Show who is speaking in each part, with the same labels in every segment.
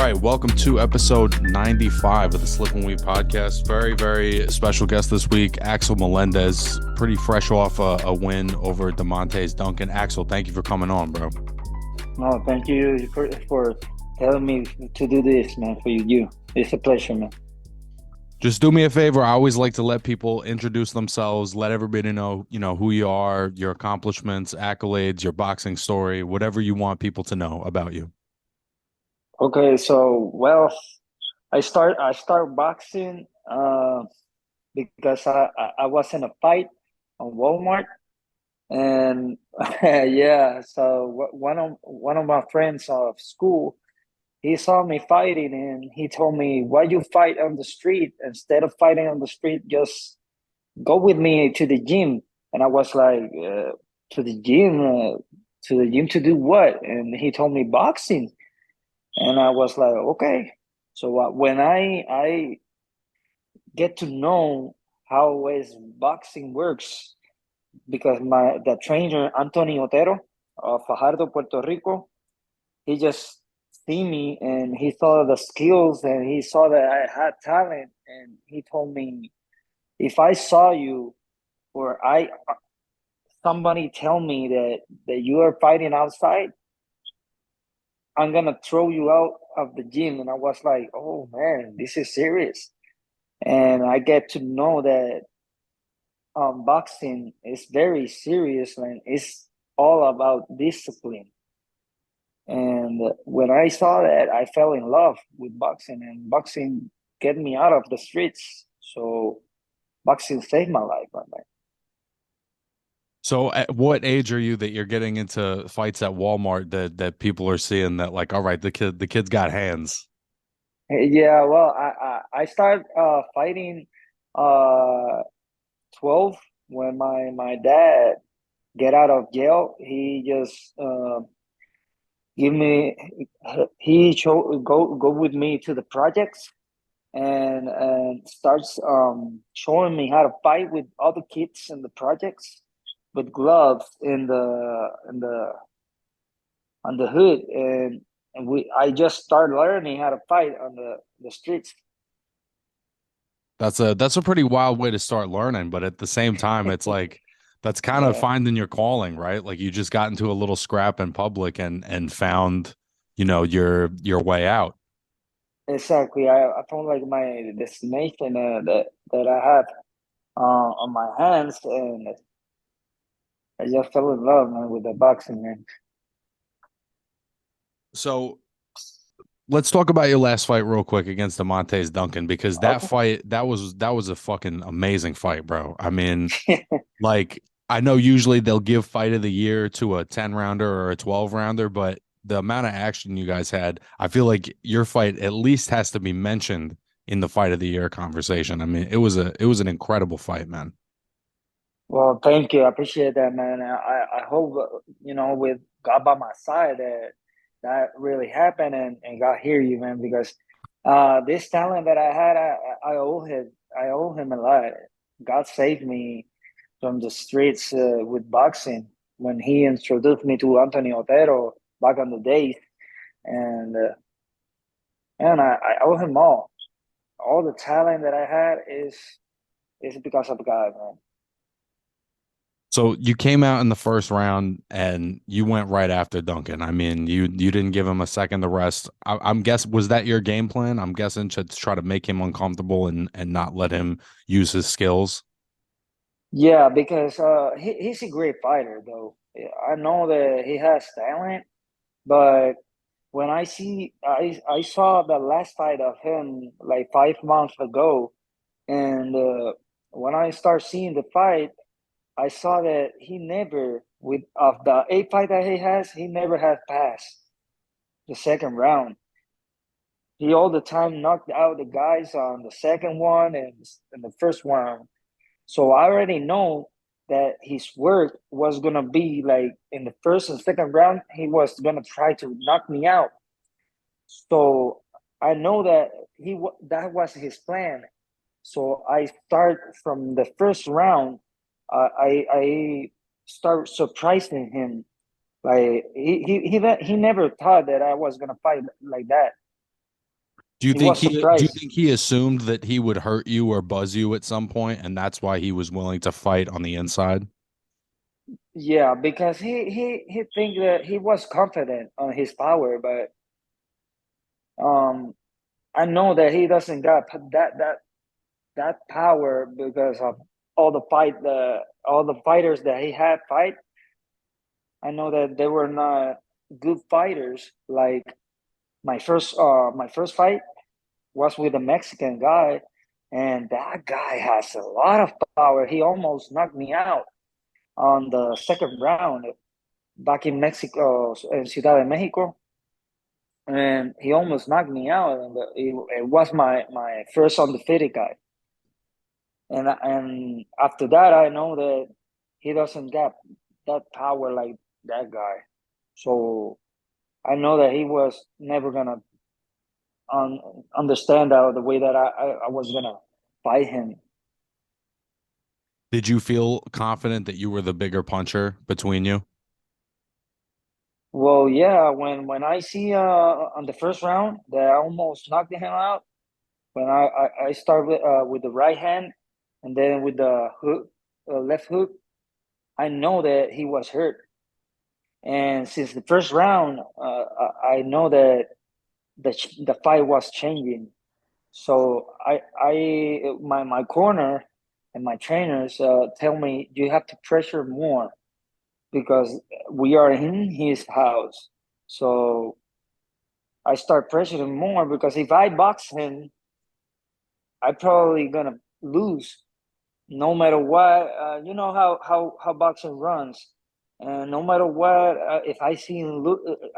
Speaker 1: right, welcome to episode 95 of the Slip and Weave podcast. Very, very special guest this week, Axl Melendez, pretty fresh off a win over Demontaze Duncan. Axl, thank you for coming on, bro.
Speaker 2: No, thank you for telling me to do this, man, for you. It's a pleasure, man.
Speaker 1: Just do me a favor. I always like to let people introduce themselves, let everybody know, who you are, your accomplishments, accolades, your boxing story, whatever you want people to know about you.
Speaker 2: Okay, so I start boxing because I was in a fight on Walmart, and yeah, so one of my friends of school, he saw me fighting and he told me, "Why you fight on the street instead of fighting on the street? Just go with me to the gym." And I was like, "To the gym? To the gym to do what?" And he told me boxing. And I was like, okay. So when I get to know how is boxing works, because the trainer Anthony Otero of Fajardo, Puerto Rico, he just see me and he saw the skills and he saw that I had talent, and he told me, if I saw you or I somebody tell me that you are fighting outside, I'm gonna throw you out of the gym. And I was like, oh man, this is serious. And I get to know that boxing is very serious and it's all about discipline. And when I saw that, I fell in love with boxing, and boxing get me out of the streets. So boxing saved my life, my man.
Speaker 1: So at what age are you that you're getting into fights at Walmart that people are seeing that, like, all right, the kid's got hands?
Speaker 2: Yeah, well, I started fighting uh 12 when my dad get out of jail. He just give me he show go with me to the projects, and starts showing me how to fight with other kids in the projects with gloves on the hood, and we I just started learning how to fight on the streets.
Speaker 1: That's a pretty wild way to start learning, but at the same time, it's like that's kind of
Speaker 2: Yeah,
Speaker 1: finding your calling, right? Like you just got into a little scrap in public and found, your way out.
Speaker 2: exactly. I found like my destination that I have on my hands, and I just fell in love, man, with the boxing, man.
Speaker 1: So let's talk about your last fight real quick against Demontaze Duncan, because that
Speaker 2: Okay.
Speaker 1: fight that was a fucking amazing fight, bro. I mean, like, I know usually they'll give fight of the year to a 10 rounder or a 12 rounder, but the amount of action you guys had, I feel like your fight at least has to be mentioned in the fight of the year conversation. I mean, it was an incredible fight, man.
Speaker 2: Well, thank you. I appreciate that, man. I hope, with God by my side, that really happened, and God hear you, man, because this talent that I had, I owe him. I owe him a lot. God saved me from the streets with boxing when he introduced me to Anthony Otero back on the days, and man, I owe him all. All the talent that I had is because of God, man.
Speaker 1: So you came out in the first round and you went right after Duncan. I mean, you didn't give him a second to rest. I'm guess was that your game plan? I'm guessing to try to make him uncomfortable and not let him use his skills.
Speaker 2: Yeah, because he's a great fighter, though. Yeah, I know that he has talent, but when I saw the last fight of him like 5 months ago, and when I start seeing the fight, I saw that he never, with of the 8 fight that he has, he never has passed the second round. He all the time knocked out the guys on the second one and in the first round. So I already know that his work was gonna be like in the first and second round, he was gonna try to knock me out. So I know that that was his plan. So I start from the first round. I start surprising him. Like he never thought that I was gonna fight like that. He was
Speaker 1: Do you
Speaker 2: surprised.
Speaker 1: think he assumed that he would hurt you or buzz you at some point, and that's why he was willing to fight on the inside?
Speaker 2: Yeah, because he think that he was confident on his power, but um I know that he doesn't got that power because of all the fighters that he had fight. I know that they were not good fighters. Like my first fight was with a Mexican guy, and that guy has a lot of power. He almost knocked me out on the second round back in Mexico, in Ciudad de Mexico, and he almost knocked me out. And it was my first undefeated guy. And after that, I know that he doesn't get that power like that guy. So I know that he was never gonna understand the way that I was gonna fight him.
Speaker 1: Did you feel confident that you were the bigger puncher between you?
Speaker 2: Well, yeah, when I see on the first round that I almost knocked him out, when I start with the right hand and then with the hook, left hook, I know that he was hurt. And since the first round, I know that the fight was changing. So my corner and my trainers tell me you have to pressure more because we are in his house. So I start pressuring more because if I box him, I probably gonna lose no matter what. You know how boxing runs, and no matter what, if I see him,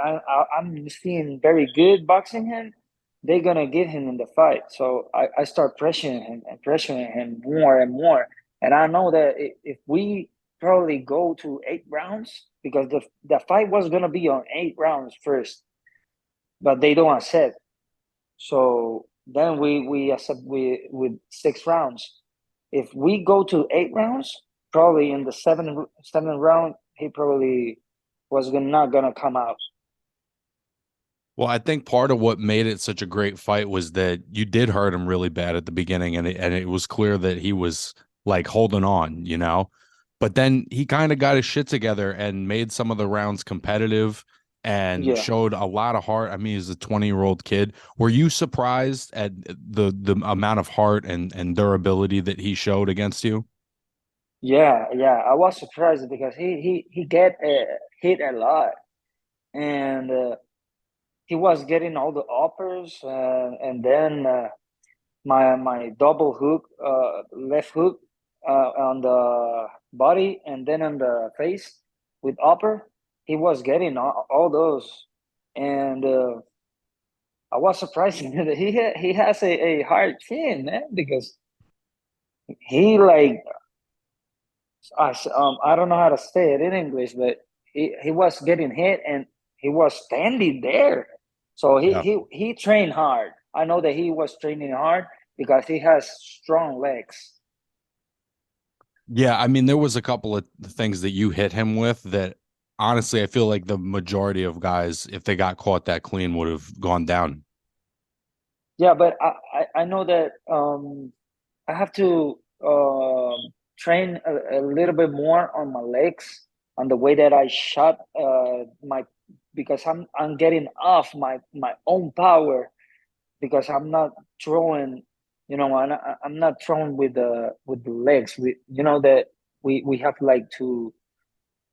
Speaker 2: I'm seeing very good boxing him, they're gonna get him in the fight. So I start pressuring him and pressuring him more and more, and I know that if we probably go to 8 rounds because the fight was gonna be on 8 rounds first, but they don't accept. So then we accept with 6 rounds. If we go to 8 rounds, probably in the seventh round, he probably was not gonna come out.
Speaker 1: Well, I think part of what made it such a great fight was that you did hurt him really bad at the beginning, and it was clear that he was like holding on, you know. But then he kind of got his shit together and made some of the rounds competitive and
Speaker 2: Yeah,
Speaker 1: showed a lot of heart. I mean, he's a 20-year-old kid. Were you surprised at the amount of heart and durability that he showed against you?
Speaker 2: yeah. I was surprised because he get hit a lot, and he was getting all the uppers, and then my double hook, left hook on the body and then on the face with upper. He was getting all those, and I was surprised that he has a hard chin, man, because he like I don't know how to say it in English, but he was getting hit and he was standing there. So
Speaker 1: Yeah.
Speaker 2: he trained hard. I know that he was training hard because he has strong legs.
Speaker 1: Yeah, I mean, there was a couple of things that you hit him with that honestly, I feel like the majority of guys, if they got caught that clean, would have gone down.
Speaker 2: Yeah, but I know that I have to train a little bit more on my legs, on the way that I shot my because I'm getting off my own power because I'm not throwing, I'm not throwing with the legs. You know that we have like to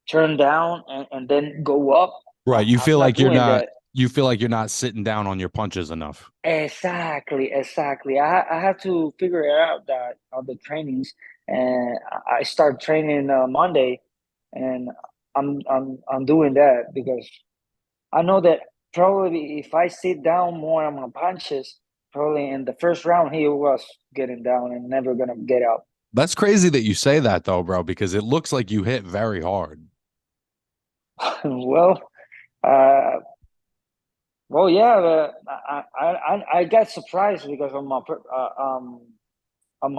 Speaker 2: turn down and then go up.
Speaker 1: Right.
Speaker 2: I'm not doing that.
Speaker 1: You feel like you're not sitting down on your punches enough.
Speaker 2: Exactly. I have to figure it out that on the trainings, and I start training Monday, and I'm doing that because I know that probably if I sit down more on my punches, probably in the first round he was getting down and never gonna get up.
Speaker 1: That's crazy that you say that though, bro, because it looks like you hit very hard.
Speaker 2: Well, uh, well, yeah, I got surprised because on my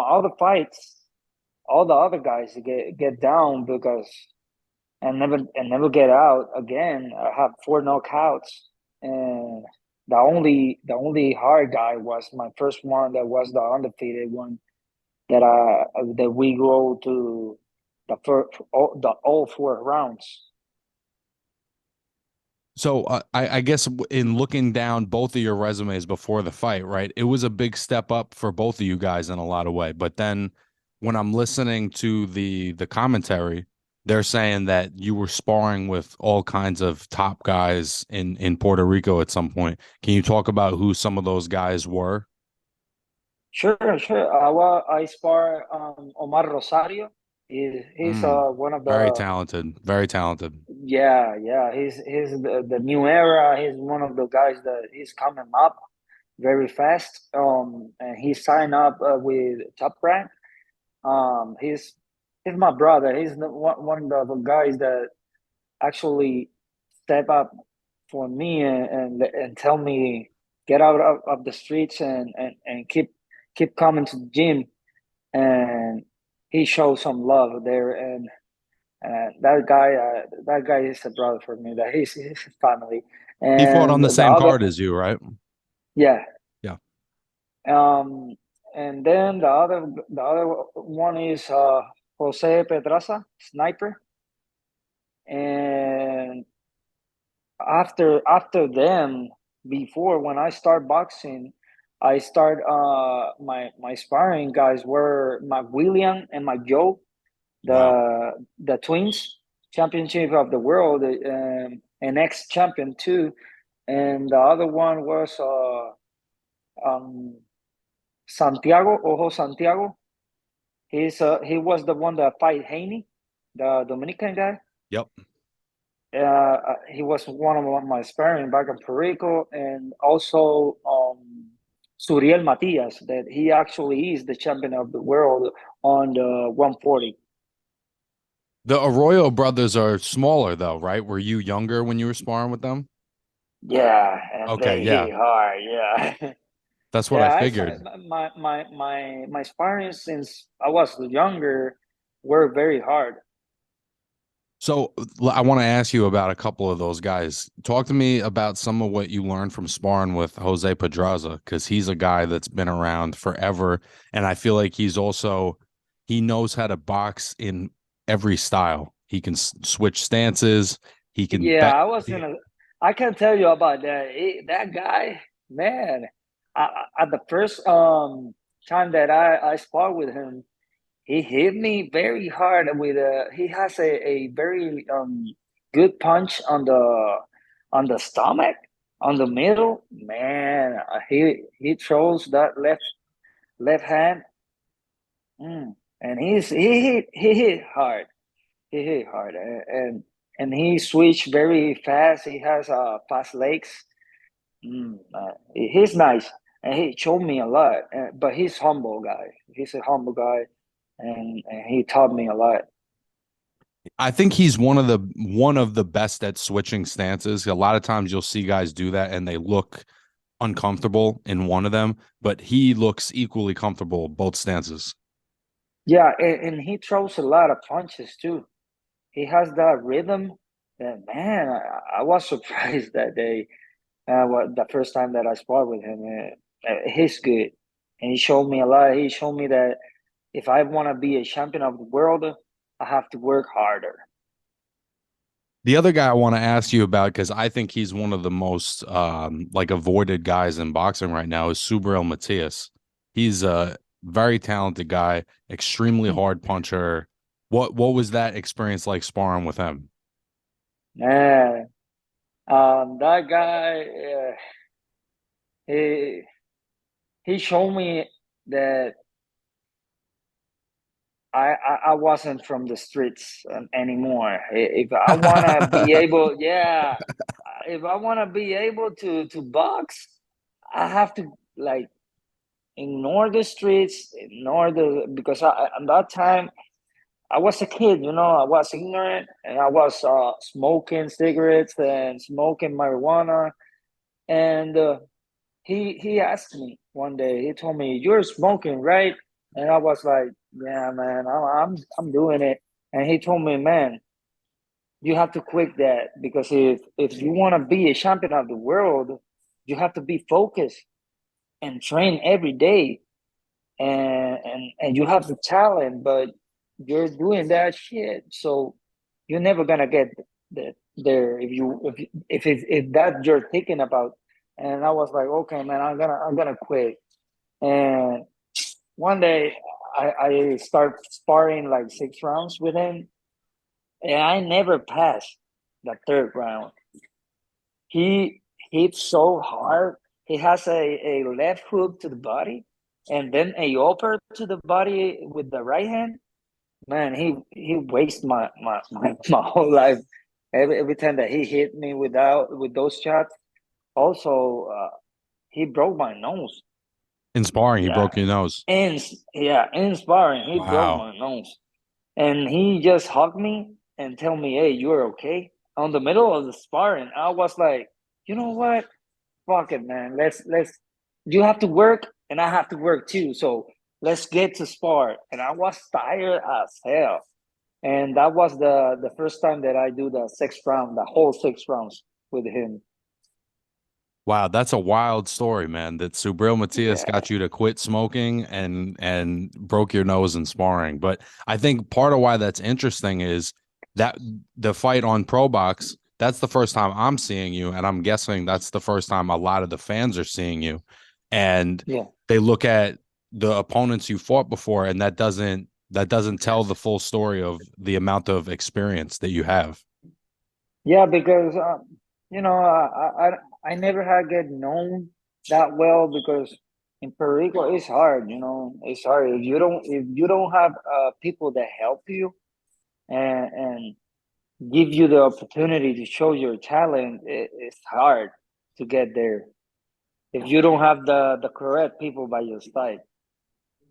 Speaker 2: other fights, all the other guys get down because and never get out again. I have 4 knockouts, and the only hard guy was my first one, that was the undefeated one, that we go to all 4 rounds.
Speaker 1: So I guess in looking down both of your resumes before the fight, right? It was a big step up for both of you guys in a lot of way. But then when I'm listening to the commentary, they're saying that you were sparring with all kinds of top guys in Puerto Rico at some point. Can you talk about who some of those guys were?
Speaker 2: Sure, sure. I spar Omar Rosario. He's
Speaker 1: Mm,
Speaker 2: one of
Speaker 1: very
Speaker 2: the
Speaker 1: talented, very talented.
Speaker 2: yeah. He's the new era. He's one of the guys that he's coming up very fast. And he signed up with Top Rank. He's my brother. He's one of the guys that actually step up for me and tell me get out of the streets and keep coming to the gym. And he showed some love there. And that guy is a brother for me. That he's family.
Speaker 1: He fought on
Speaker 2: And
Speaker 1: the
Speaker 2: the
Speaker 1: same
Speaker 2: other,
Speaker 1: card as you, right?
Speaker 2: yeah.
Speaker 1: Yeah.
Speaker 2: Um, and then the other one is Jose Pedraza, sniper. And after them, before when I start boxing, I start my sparring guys were Mike William and Mike Joe,
Speaker 1: Wow.
Speaker 2: the twins, championship of the world, and ex champion too. And the other one was Santiago Ojo Santiago. He was the one that fight Haney, the Dominican guy.
Speaker 1: Yep.
Speaker 2: He was one of my sparring back in Puerto Rico, and also Subriel Matias, that he actually is the champion of the world on the 140.
Speaker 1: The Arroyo brothers are smaller though, right? Were you younger when you were sparring with them?
Speaker 2: Yeah, and
Speaker 1: Okay,
Speaker 2: they
Speaker 1: yeah.
Speaker 2: hit hard. Yeah,
Speaker 1: That's what I
Speaker 2: yeah.
Speaker 1: figured.
Speaker 2: My sparring since I was younger were very hard.
Speaker 1: So I want to ask you about a couple of those guys. Talk to me about some of what you learned from sparring with Jose Pedraza, because he's a guy that's been around forever. And I feel like he knows how to box in every style. He can switch stances. He can
Speaker 2: Yeah,
Speaker 1: bet.
Speaker 2: I can tell you about that. That guy, man. At the first time that I sparred with him, he hit me very hard with a. He has a very good punch on the stomach, on the middle. Man, he throws that left hand, and he hit hard. He hit hard, and he switched very fast. He has fast legs. He's nice, and he showed me a lot. But he's humble guy. He's a humble guy, and he taught me a lot.
Speaker 1: I think he's one of the best at switching stances. A lot of times you'll see guys do that and they look uncomfortable in one of them, but he looks equally comfortable both stances.
Speaker 2: Yeah, and he throws a lot of punches too. He has that rhythm. That man, I was surprised that the first time that I sparred with him. He's good, and he showed me a lot. He showed me that if I want to be a champion of the world, I have to work harder.
Speaker 1: The other guy I want to ask you about, because I think he's one of the most like avoided guys in boxing right now, is Subriel Matias. He's a very talented guy, extremely hard puncher. What was that experience like sparring with him?
Speaker 2: Man, that guy, he he showed me that I wasn't from the streets anymore. If I wanna be able, yeah, if I wanna be able to box, I have to like ignore the streets, ignore the because at that time I was a kid, I was ignorant and I was smoking cigarettes and smoking marijuana. And he asked me one day. He told me, "You're smoking, right?" And I was like, "Yeah, man, I'm doing it." And he told me, "Man, you have to quit that because if you want to be a champion of the world, you have to be focused and train every day, and you have the talent, but you're doing that shit, so you're never gonna get there if that you're thinking about. And I was like, okay, man, I'm gonna quit. And one day I start sparring like 6 rounds with him, and I never passed the third round. He hits so hard. He has a left hook to the body and then a upper to the body with the right hand. Man, he wastes my whole life. Every time that he hit me with those shots. Also, he broke my nose.
Speaker 1: In sparring, he
Speaker 2: Yeah,
Speaker 1: broke your nose.
Speaker 2: and yeah, in sparring, he broke
Speaker 1: Wow.
Speaker 2: my nose. And he just hugged me and tell me, "Hey, you're okay." On the middle of the sparring, I was like, you know what? Fuck it, man. Let's. You have to work, and I have to work too. So let's get to spar. And I was tired as hell. And that was the first time that I do the 6 round, the whole 6 rounds with him.
Speaker 1: Wow, that's a wild story, man. That Subriel Matias
Speaker 2: Yeah,
Speaker 1: got you to quit smoking and broke your nose in sparring. But I think part of why that's interesting is that the fight on Probox, that's the first time I'm seeing you, and I'm guessing that's the first time a lot of the fans are seeing you. And
Speaker 2: yeah,
Speaker 1: they look at the opponents you fought before, and that doesn't tell the full story of the amount of experience that you have.
Speaker 2: yeah. Because you know, I never had get known that well because in Puerto Rico it's hard. You know, it's hard if you don't have people that help you and give you the opportunity to show your talent. It's hard to get there if you don't have the correct people by your side.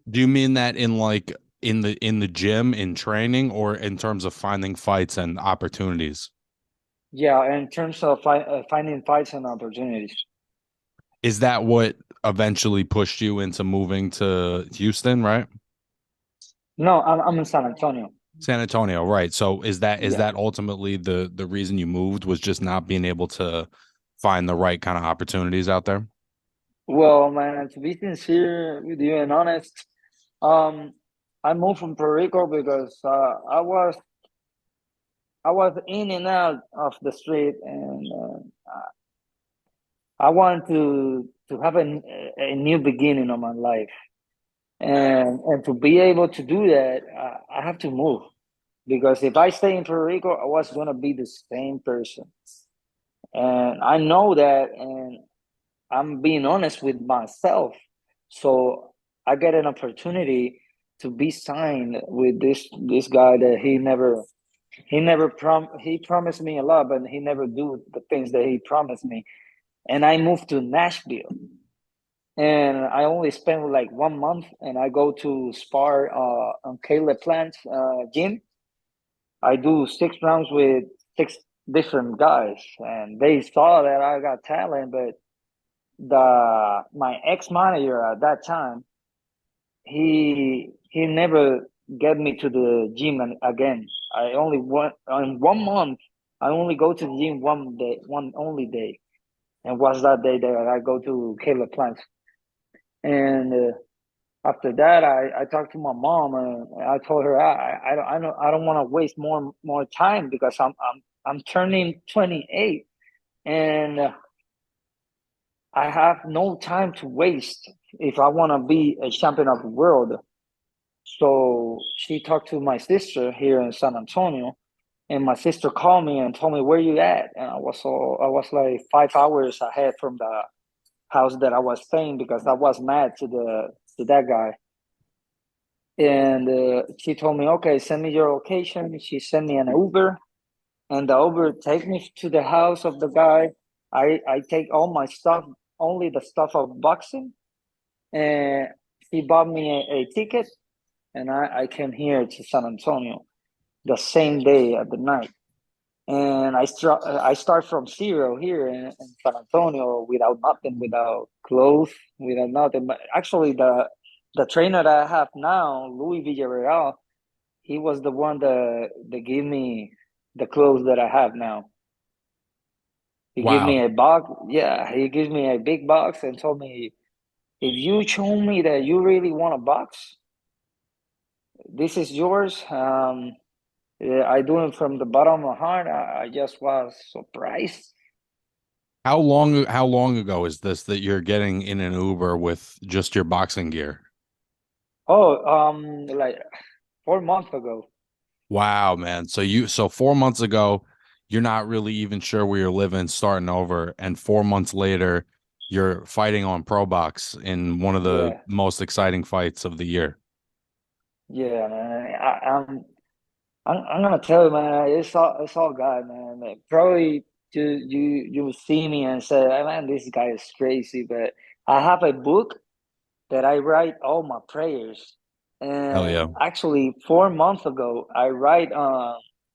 Speaker 1: Do you mean that in like in the gym in training or in terms of finding fights and opportunities?
Speaker 2: Yeah, in terms of finding fights and opportunities.
Speaker 1: Is that what eventually pushed you into moving to Houston, right?
Speaker 2: No, I'm in San Antonio.
Speaker 1: San Antonio, right. So is
Speaker 2: Yeah.
Speaker 1: that ultimately the reason you moved was just not being able to find the right kind of opportunities out there?
Speaker 2: Well, man, to be sincere with you and honest, um, I moved from Puerto Rico because I was in and out of the street, and I wanted to have a new beginning of my life, and to be able to do that, I have to move because if I stay in Puerto Rico, I was gonna be the same person, and I know that, and I'm being honest with myself. So I get an opportunity to be signed with this guy that he promised me a lot, but he never do the things that he promised me. And I moved to Nashville, and I only spent like 1 month, and I go to spar on Caleb Plant's gym. I do 6 rounds with 6 different guys, and they saw that I got talent, but the my ex manager at that time, he never get me to the gym again. I only went in 1 month. I only go to the gym one day, one only day, and was that day that I go to Caleb Plant. And after that, I talked to my mom and I told her I don't want to waste more time because I'm turning 28 and I have no time to waste if I want to be a champion of the world. So she talked to my sister here in San Antonio, and my sister called me and told me where you at, and I was like 5 hours ahead from the house that I was staying because I was mad to that guy. And she told me, okay, send me your location. She sent me an Uber, and the Uber take me to the house of the guy. I take all my stuff, only the stuff of boxing, and he bought me a ticket, and I came here to San Antonio the same day at the night. And I start from zero here in San Antonio without nothing, without clothes, without nothing. But actually, the trainer that I have now, Louis Villarreal, he was the one that gave me the clothes that I have now. He gave
Speaker 1: Wow.
Speaker 2: me a box. Yeah, he gives me a big box and told me, if you show me that you really want a box, this is yours. Yeah, I do it from the bottom of my heart. I just was surprised.
Speaker 1: How long ago is this that you're getting in an Uber with just your boxing gear?
Speaker 2: Oh, like 4 months ago.
Speaker 1: Wow, man. So 4 months ago, you're not really even sure where you're living, starting over, and 4 months later, you're fighting on Probox in one of the
Speaker 2: Yeah,
Speaker 1: most exciting fights of the year.
Speaker 2: yeah, man. I'm gonna tell you, man. It's all God, man. Like, probably you see me and say, "Hey, man, this guy is crazy." But I have a book that I write all my prayers.
Speaker 1: Hell yeah.
Speaker 2: And actually, 4 months ago, I write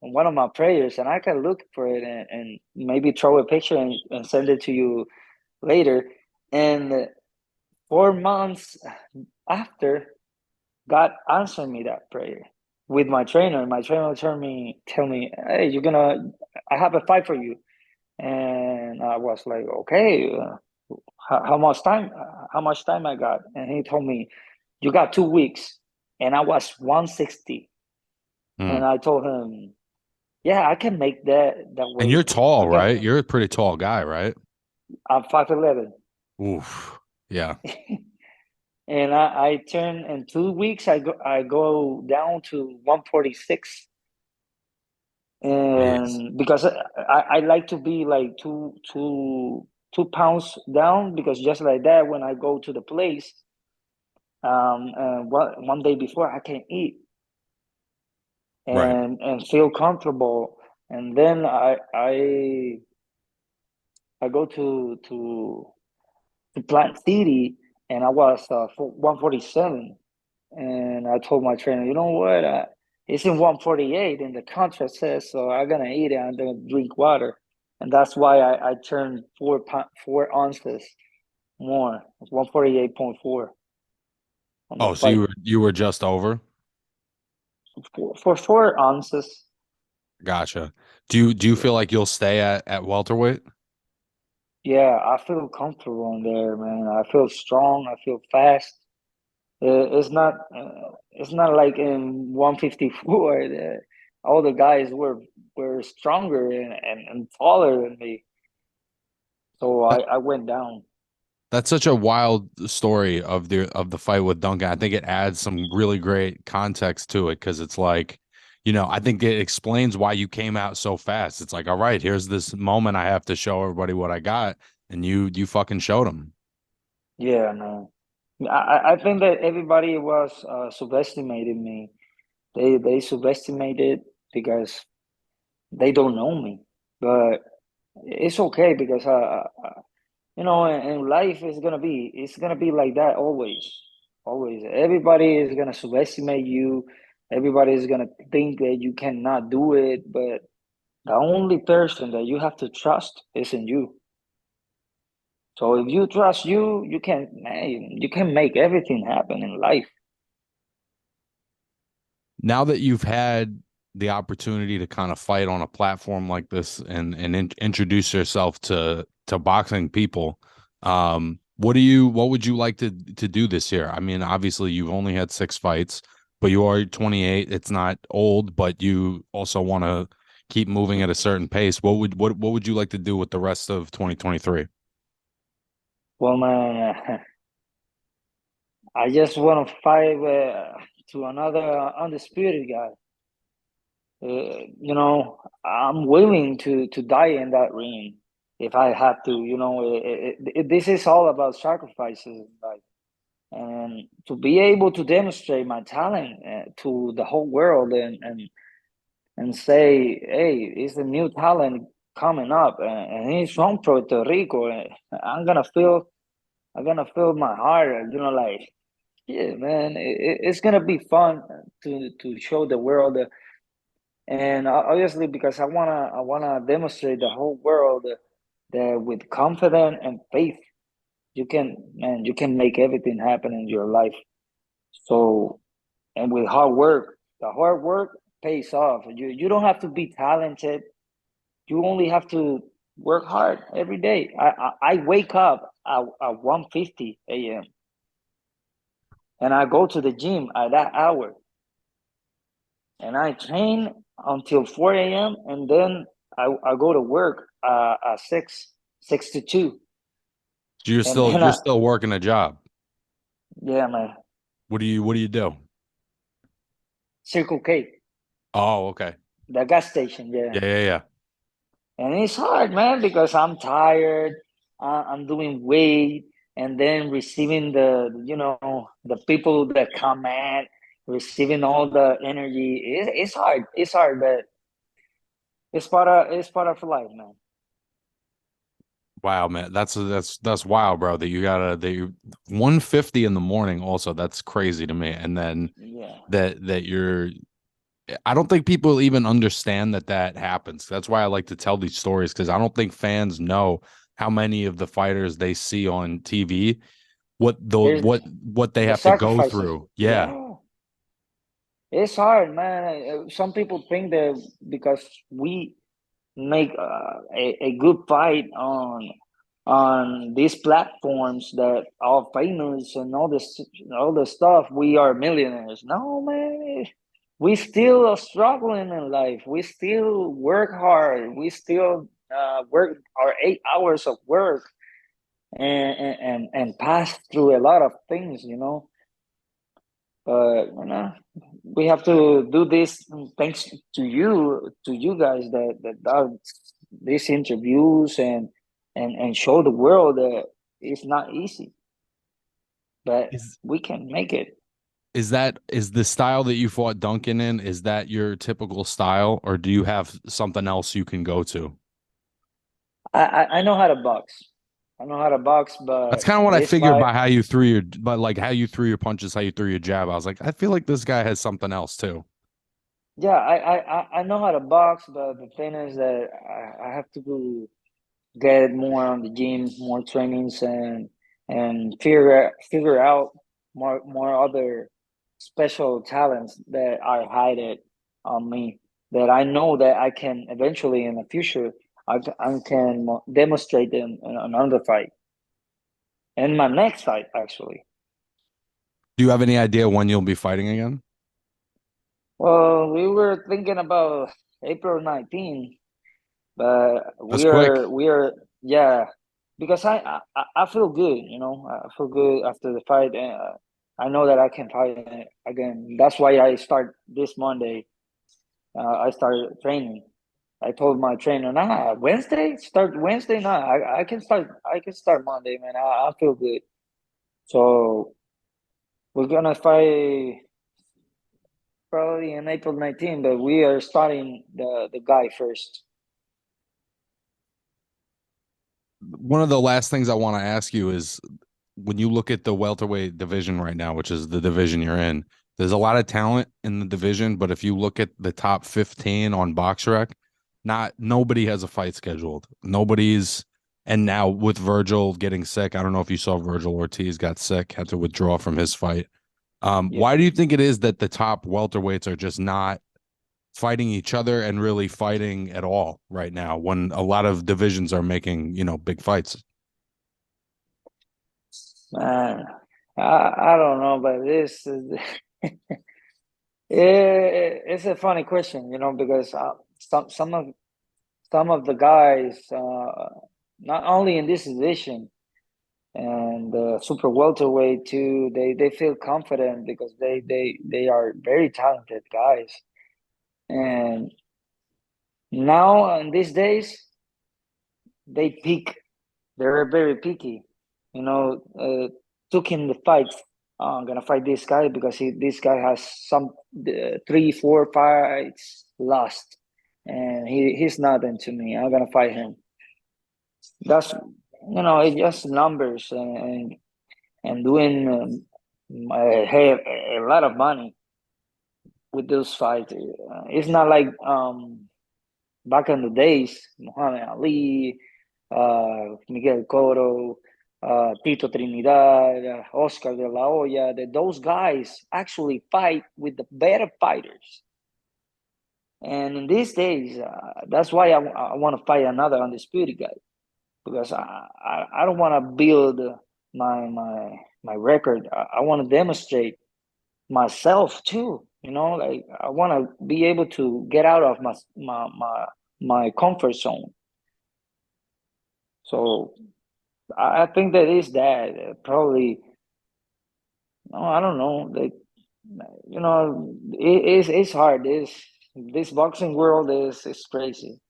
Speaker 2: one of my prayers, and I can look for it and maybe throw a picture and send it to you later. And 4 months after, God answered me that prayer with my trainer. My trainer tell me, "Hey, I have a fight for you." And I was like, "Okay, how much time? How much time I got?" And he told me, "You got 2 weeks." And I was 160,
Speaker 1: Hmm.
Speaker 2: and I told him, "Yeah, I can make that
Speaker 1: And you're
Speaker 2: weight. I
Speaker 1: tall,
Speaker 2: can.
Speaker 1: right? You're a pretty tall guy, right?
Speaker 2: I'm 5'11."
Speaker 1: Oof. Yeah.
Speaker 2: And I turn in 2 weeks. I go down to 146,
Speaker 1: Jeez.
Speaker 2: and because I like to be like 2 pounds down, because just like that, when I go to the place, one day before, I can eat
Speaker 1: Right.
Speaker 2: and feel comfortable. And then I go to Plant City, and I was 147. And I told my trainer, you know what? It's in 148, and the contract says so. I'm gonna eat it. I'm gonna drink water, and that's why I turned 4 ounces more. It's 148.4 on the
Speaker 1: Oh, so
Speaker 2: fight.
Speaker 1: you were just over?
Speaker 2: For 4 ounces.
Speaker 1: Gotcha. Do you
Speaker 2: Yeah,
Speaker 1: feel like you'll stay at welterweight?
Speaker 2: yeah, I feel comfortable in there, man. I feel strong. I feel fast. It's not like in 154. All the guys were stronger and taller than me. So I went down.
Speaker 1: That's such a wild story of the fight with Duncan. I think it adds some really great context to it because it's like, I think it explains why you came out so fast. It's like, all right, here's this moment I have to show everybody what I got, and you fucking showed them.
Speaker 2: Yeah, man. I think that everybody was subestimating me. They subestimated because they don't know me. But it's okay, because in life it's gonna be like that always. Always. Everybody is gonna subestimate you. Everybody is gonna think that you cannot do it, but the only person that you have to trust is in you. So if you trust you, you can make everything happen in life.
Speaker 1: Now that you've had the opportunity to kind of fight on a platform like this and introduce yourself to boxing people, what would you like to do this year? I mean, obviously you've only had 6 fights, but you are 28. It's not old, but you also want to keep moving at a certain pace. What would you like to do with the rest of 2023?
Speaker 2: Well, man, I just want to fight to another undisputed guy. I'm willing to die in that ring if I have to. This is all about sacrifices, like, and to be able to demonstrate my talent to the whole world, and say, "Hey, it's a new talent coming up, and he's from Puerto Rico." And I'm gonna feel my heart, like, yeah, man, it's gonna be fun to show the world. And obviously, because I wanna demonstrate the whole world that with confidence and faith, you can make everything happen in your life. So, and with hard work, the hard work pays off. You don't have to be talented. You only have to work hard every day. I wake up at 1:50 a.m. and I go to the gym at that hour, and I train until 4 a.m. and then I go to work at 6 to 2.
Speaker 1: So you're
Speaker 2: And
Speaker 1: still
Speaker 2: then
Speaker 1: you're still working a job.
Speaker 2: yeah, man,
Speaker 1: What do you do?
Speaker 2: Circle K,
Speaker 1: Oh, okay.
Speaker 2: the gas station, yeah.
Speaker 1: Yeah, yeah, yeah.
Speaker 2: And it's hard, man, because I'm tired. I'm doing weight, and then receiving the people that come at, receiving all the energy. It's hard. It's hard, but it's part of life, man.
Speaker 1: Wow, man. That's wild, bro. That you gotta that you 150 in the morning also. That's crazy to me. And then
Speaker 2: Yeah.
Speaker 1: that you're I don't think people even understand that happens. That's why I like to tell these stories because I don't think fans know how many of the fighters they see on TV,
Speaker 2: There's
Speaker 1: what they
Speaker 2: the
Speaker 1: have to go
Speaker 2: sacrifices.
Speaker 1: through. Yeah.
Speaker 2: Yeah. It's hard, man. Some people think that because we make a good fight on these platforms that are famous and all this stuff, we are millionaires. No, man. We still are struggling in life. We still work hard. We still work our 8 hours of work and pass through a lot of things. But we have to do this thanks to you guys that does these interviews and show the world that it's not easy, but
Speaker 1: Is
Speaker 2: we can make it.
Speaker 1: is the style that you fought Duncan in, is that your typical style, or do you have something else you can go to?
Speaker 2: I know how to box. I know how to box,
Speaker 1: That's
Speaker 2: but
Speaker 1: kind of what I
Speaker 2: this
Speaker 1: figured
Speaker 2: fight,
Speaker 1: by how you threw your, but like how you threw your punches, how you threw your jab. I was like, I feel like this guy has something else too.
Speaker 2: yeah, I know how to box, but the thing is that I have to get more on the gym, more trainings, and figure out more other special talents that are hidden on me that I know that I can eventually in the future I can demonstrate them in another fight and my next fight actually.
Speaker 1: Do you have any idea when you'll be fighting again?
Speaker 2: Well, we were thinking about April 19th. But
Speaker 1: That's
Speaker 2: we
Speaker 1: quick.
Speaker 2: are we are yeah, because I feel good, I feel good after the fight, and I know that I can fight again. That's why I start this Monday. I started training. I told my trainer, nah, Wednesday, start Wednesday. Nah, I can start Monday, man. I feel good. So we're gonna fight probably in April 19th, but we are starting the guy first.
Speaker 1: One of the last things I want to ask you is when you look at the welterweight division right now, which is the division you're in, there's a lot of talent in the division, but if you look at the top 15 on BoxRec, not nobody has a fight scheduled. Nobody's and now with Virgil getting sick, I don't know if you saw Virgil Ortiz got sick, had to withdraw from his fight.
Speaker 2: Yeah.
Speaker 1: Why do you think it is that the top welterweights are just not fighting each other and really fighting at all right now when a lot of divisions are making, big fights?
Speaker 2: Man, I don't know, but this is it's a funny question, because some of the guys, not only in this division and super welterweight too, they feel confident because they are very talented guys, and now in these days they pick. They're very picky, took in the fight. Oh, I'm gonna fight this guy because this guy has some 3, 4 fights lost, and he's nothing to me. I'm gonna fight him. That's it's just numbers and doing a lot of money with those fights. It's not like back in the days, Muhammad Ali, Miguel Cotto, Tito Trinidad, Oscar de la Hoya, that those guys actually fight with the better fighters. And in these days, that's why I want to fight another undisputed guy, because I don't want to build my record. I want to demonstrate myself too. Like I want to be able to get out of my comfort zone. So I think that is that probably. No, I don't know. Like it's hard. This boxing world is crazy.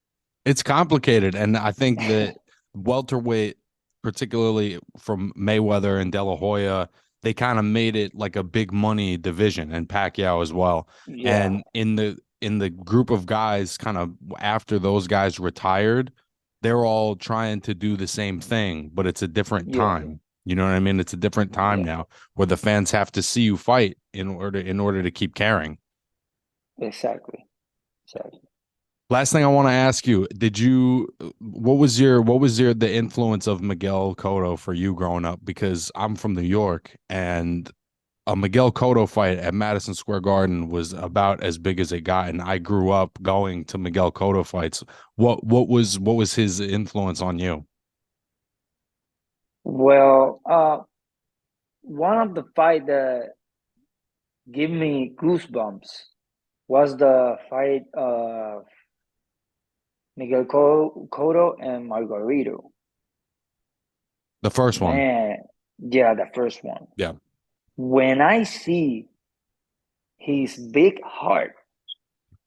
Speaker 1: It's complicated, and I think that welterweight, particularly from Mayweather and De La Hoya, they kind of made it like a big money division, and Pacquiao as well.
Speaker 2: Yeah,
Speaker 1: And in the group of guys, kind of after those guys retired, they're all trying to do the same thing, but it's a different
Speaker 2: yeah,
Speaker 1: time. You know what I mean? It's a different time
Speaker 2: yeah.
Speaker 1: now where the fans have to see you fight in order to keep caring.
Speaker 2: Exactly, exactly.
Speaker 1: Last thing I want to ask you, what was your the influence of Miguel Cotto for you growing up? Because I'm from New York, and a Miguel Cotto fight at Madison Square Garden was about as big as it got, and I grew up going to Miguel Cotto fights. What was his influence on you?
Speaker 2: Well, one of the fight that give me goosebumps was the fight of Miguel Cotto and Margarito.
Speaker 1: The first one.
Speaker 2: Man, yeah, the first one.
Speaker 1: Yeah.
Speaker 2: When I see his big heart,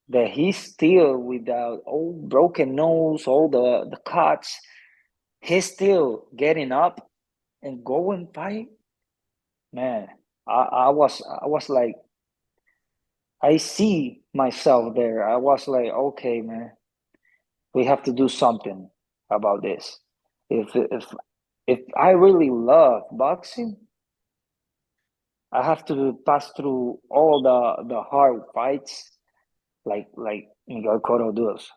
Speaker 2: that he's still without all broken nose, all the cuts, he's still getting up and going fight. Man, I was like, I see myself there. I was like, okay, man, we have to do something about this. If I really love boxing, I have to pass through all the hard fights like Miguel Cotto does.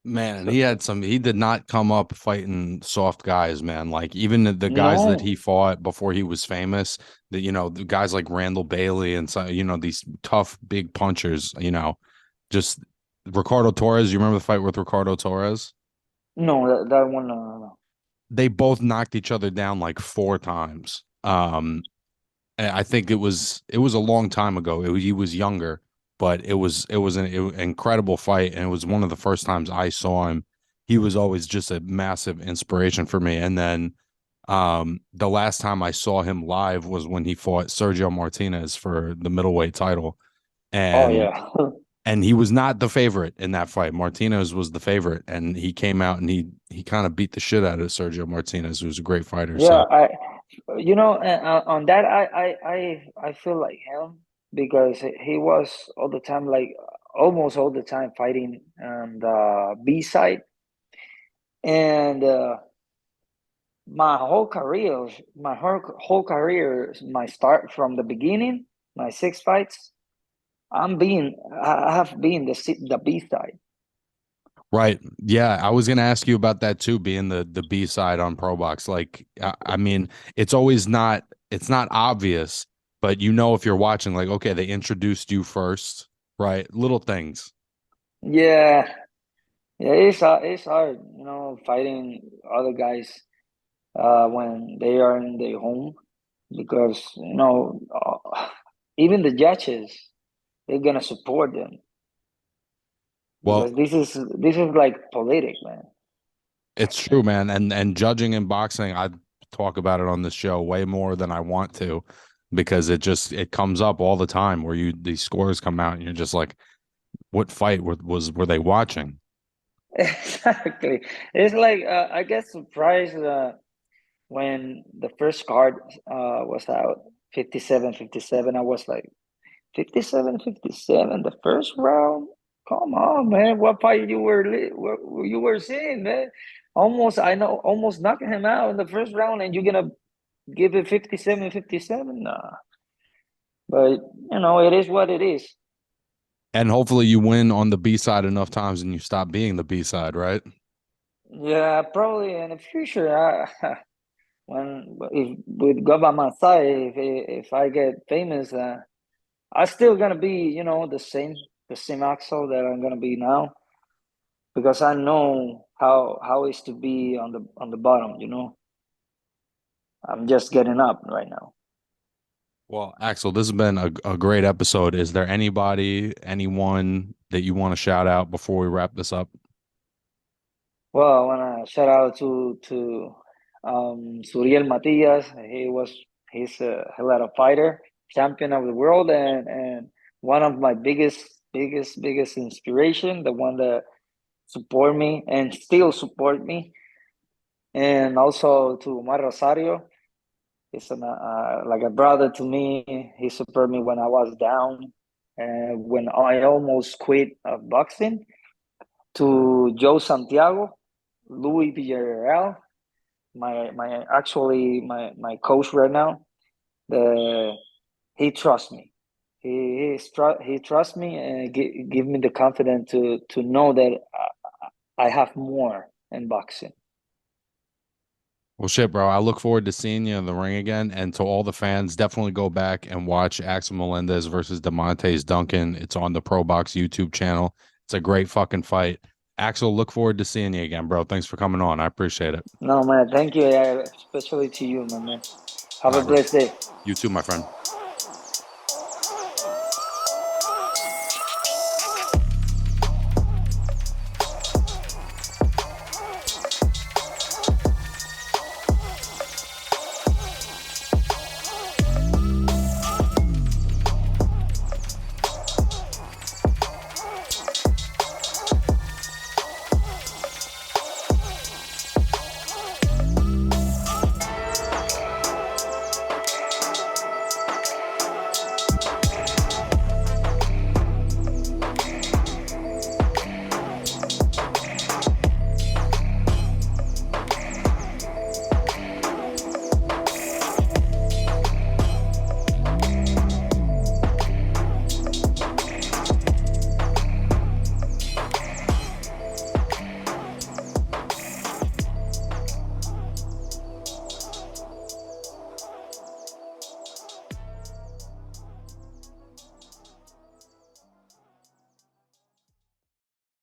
Speaker 1: Man,
Speaker 2: So
Speaker 1: he did not come up fighting soft guys, man. Like even the guys that he
Speaker 2: no,
Speaker 1: fought before he was famous, the guys like Randall Bailey and so, these tough big punchers, just Ricardo Torres. You remember the fight with Ricardo Torres?
Speaker 2: no, that one, no.
Speaker 1: They both knocked each other down like four times. And I think it was a long time ago. He was younger, but it was an incredible fight, and it was one of the first times I saw him. He was always just a massive inspiration for me. And then the last time I saw him live was when he fought Sergio Martinez for the middleweight title,
Speaker 2: Oh
Speaker 1: and
Speaker 2: yeah,
Speaker 1: and he was not the favorite in that fight. Martinez was the favorite, and he came out and he kind of beat the shit out of Sergio Martinez, who's a great fighter.
Speaker 2: yeah.
Speaker 1: So
Speaker 2: On that, I feel like him because he was all the time, like almost all the time, fighting on the B side, and my whole career, my start from the beginning, my six fights, I have been the B side.
Speaker 1: right. Yeah, I was gonna ask you about that too, being the B side on Probox. Like, I mean, it's not obvious, but if you're watching, like, okay, they introduced you first, right? Little things.
Speaker 2: Yeah, yeah, it's hard, fighting other guys when they are in their home because even the judges, they're gonna support them because
Speaker 1: Well,
Speaker 2: this is like politic, man.
Speaker 1: it's true, man. And judging in boxing, I talk about it on this show way more than I want to because it comes up all the time where these scores come out and you're just like, what fight were they watching?
Speaker 2: Exactly. It's like I get surprised when the first card was out, 57-57. I was like, 57-57, the first round? Come on, man. What fight you were seeing, man? Almost knocking him out in the first round, and you're gonna give it 57-57? Nah. But it is what it is.
Speaker 1: And hopefully you win on the B side enough times and you stop being the B side, right?
Speaker 2: Yeah, probably in the future, when if with God by my side, if I get famous, I still gonna be, the same the same Axl that I'm gonna be now, because I know how it's to be on the bottom. You know, I'm just getting up right now.
Speaker 1: Well, Axel, this has been a great episode. Is there anyone that you want to shout out before we wrap this up?
Speaker 2: Well, I wanna shout out to Subriel Matias. He's a hell of a fighter, champion of the world, and one of my biggest inspiration. The one that support me and still support me. And also to Omar Rosario. He's like a brother to me. He supported me when I was down, and when I almost quit boxing. To Joe Santiago, Louis Villarreal, my coach right now. The He trusts me. He trusts me and give me the confidence to know that I have more in boxing.
Speaker 1: Well, shit, bro. I look forward to seeing you in the ring again. And to all the fans, definitely go back and watch Axl Melendez versus Demontaze Duncan. It's on the Probox YouTube channel. It's a great fucking fight. Axel, look forward to seeing you again, bro. Thanks for coming on. I appreciate it.
Speaker 2: No, man, thank you, especially to you, my man. Have
Speaker 1: All
Speaker 2: a
Speaker 1: right, bro.
Speaker 2: blessed day.
Speaker 1: You too, my friend.